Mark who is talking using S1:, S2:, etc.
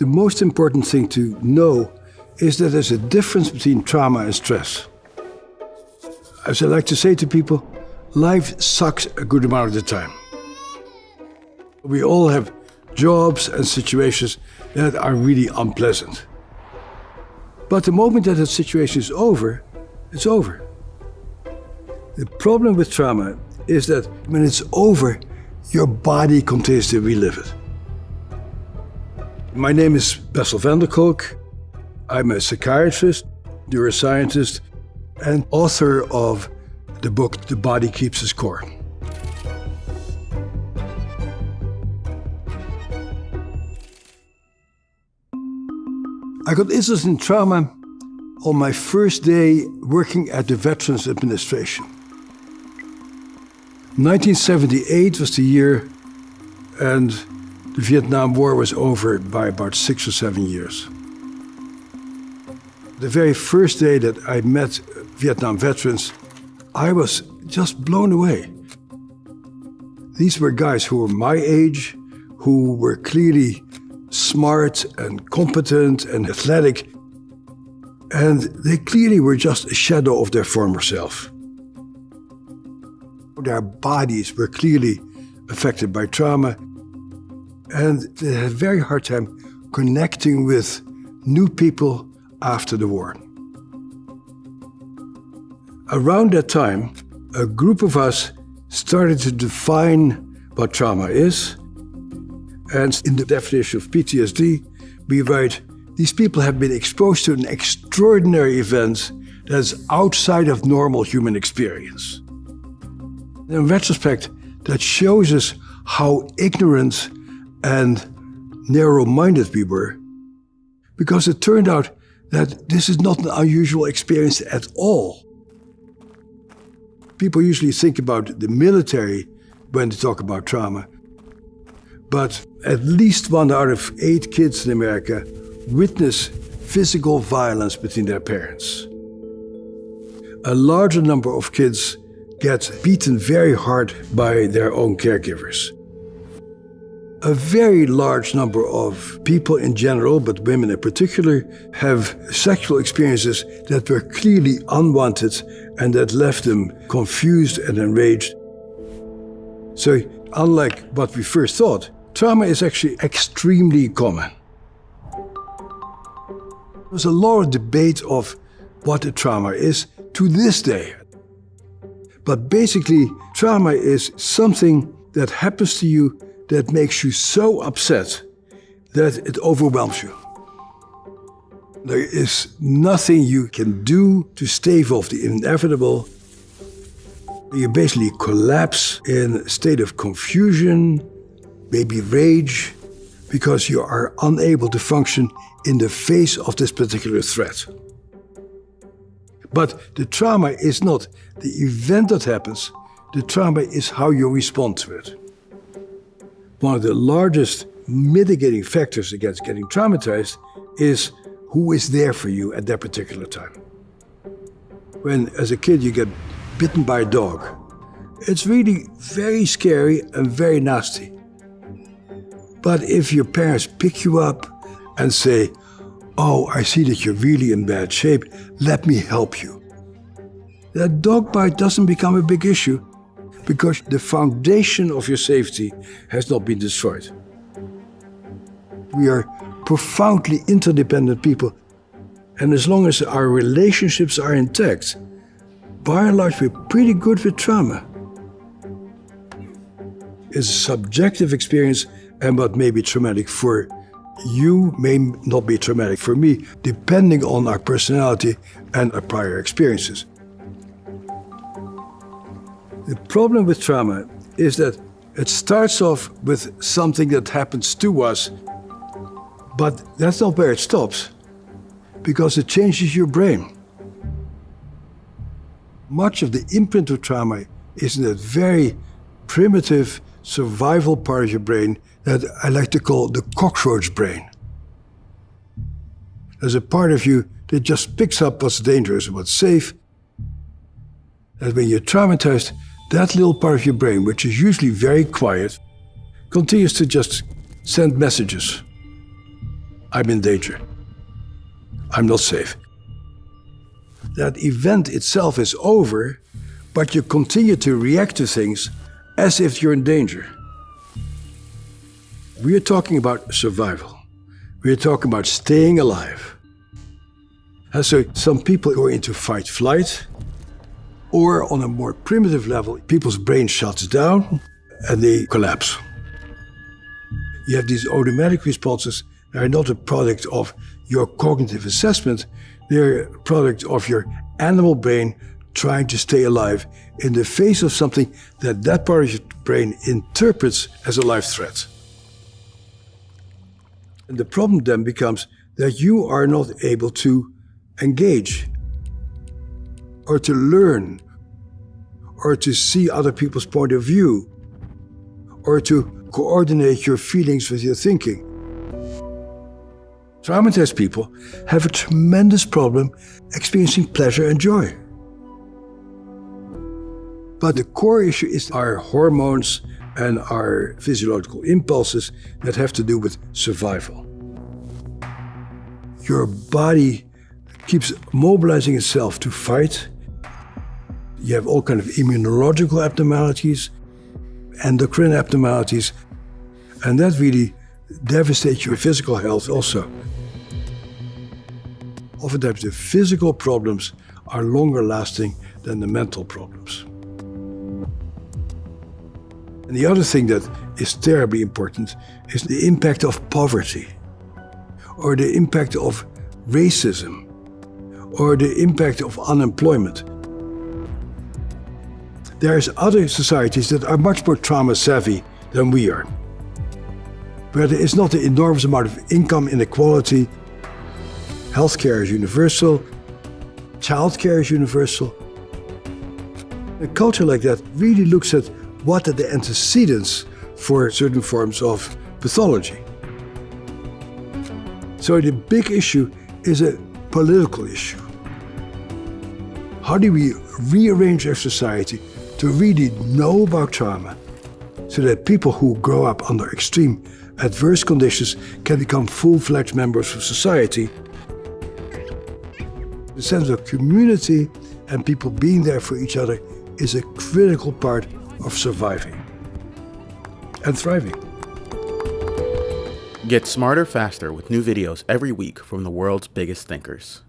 S1: The most important thing to know is that there's a difference between trauma and stress. As I like to say to people, life sucks a good amount of the time. We all have jobs and situations that are really unpleasant. But the moment that situation is over, it's over. The problem with trauma is that when it's over, your body continues to relive it. My name is Bessel van der Kolk. I'm a psychiatrist, neuroscientist, and author of the book, The Body Keeps the Score. I got interested in trauma on my first day working at the Veterans Administration. 1978 was the year, and the Vietnam War was over by about 6 or 7 years. The very first day that I met Vietnam veterans, I was just blown away. These were guys who were my age, who were clearly smart and competent and athletic, and they clearly were just a shadow of their former self. Their bodies were clearly affected by trauma, and they had a very hard time connecting with new people after the war. Around that time, a group of us started to define what trauma is. And in the definition of PTSD, we write, these people have been exposed to an extraordinary event that is outside of normal human experience. In retrospect, that shows us how ignorant and narrow-minded we were, because it turned out that this is not an unusual experience at all. People usually think about the military when they talk about trauma, but at least 1 out of 8 kids in America witness physical violence between their parents. A larger number of kids get beaten very hard by their own caregivers. A very large number of people in general, but women in particular, have sexual experiences that were clearly unwanted and that left them confused and enraged. So, unlike what we first thought, trauma is actually extremely common. There's a lot of debate of what a trauma is to this day. But basically, trauma is something that happens to you that makes you so upset that it overwhelms you. There is nothing you can do to stave off the inevitable. You basically collapse in a state of confusion, maybe rage, because you are unable to function in the face of this particular threat. But the trauma is not the event that happens, the trauma is how you respond to it. One of the largest mitigating factors against getting traumatized is who is there for you at that particular time. When, as a kid, you get bitten by a dog, it's really very scary and very nasty. But if your parents pick you up and say, "Oh, I see that you're really in bad shape, let me help you," that dog bite doesn't become a big issue because the foundation of your safety has not been destroyed. We are profoundly interdependent people, and as long as our relationships are intact, by and large, we're pretty good with trauma. It's a subjective experience, and what may be traumatic for you may not be traumatic for me, depending on our personality and our prior experiences. The problem with trauma is that it starts off with something that happens to us, but that's not where it stops, because it changes your brain. Much of the imprint of trauma is in that very primitive survival part of your brain that I like to call the cockroach brain. There's a part of you that just picks up what's dangerous and what's safe. And when you're traumatized, that little part of your brain, which is usually very quiet, continues to just send messages. I'm in danger. I'm not safe. That event itself is over, but you continue to react to things as if you're in danger. We are talking about survival. We are talking about staying alive. And so some people go into fight-flight, or on a more primitive level, people's brain shuts down and they collapse. You have these automatic responses that are not a product of your cognitive assessment, they're a product of your animal brain trying to stay alive in the face of something that part of your brain interprets as a life threat. And the problem then becomes that you are not able to engage, or to learn, or to see other people's point of view, or to coordinate your feelings with your thinking. Traumatized people have a tremendous problem experiencing pleasure and joy. But the core issue is our hormones and our physiological impulses that have to do with survival. Your body keeps mobilizing itself to fight. You have all kinds of immunological abnormalities, endocrine abnormalities, and that really devastates your physical health also. Oftentimes the physical problems are longer lasting than the mental problems. And the other thing that is terribly important is the impact of poverty, or the impact of racism, or the impact of unemployment. There's other societies that are much more trauma savvy than we are, where there is not an enormous amount of income inequality. Healthcare is universal, childcare is universal. A culture like that really looks at what are the antecedents for certain forms of pathology. So the big issue is a political issue. How do we rearrange our society to really know about trauma so that people who grow up under extreme adverse conditions can become full-fledged members of society? The sense of community and people being there for each other is a critical part of surviving and thriving.
S2: Get smarter faster with new videos every week from the world's biggest thinkers.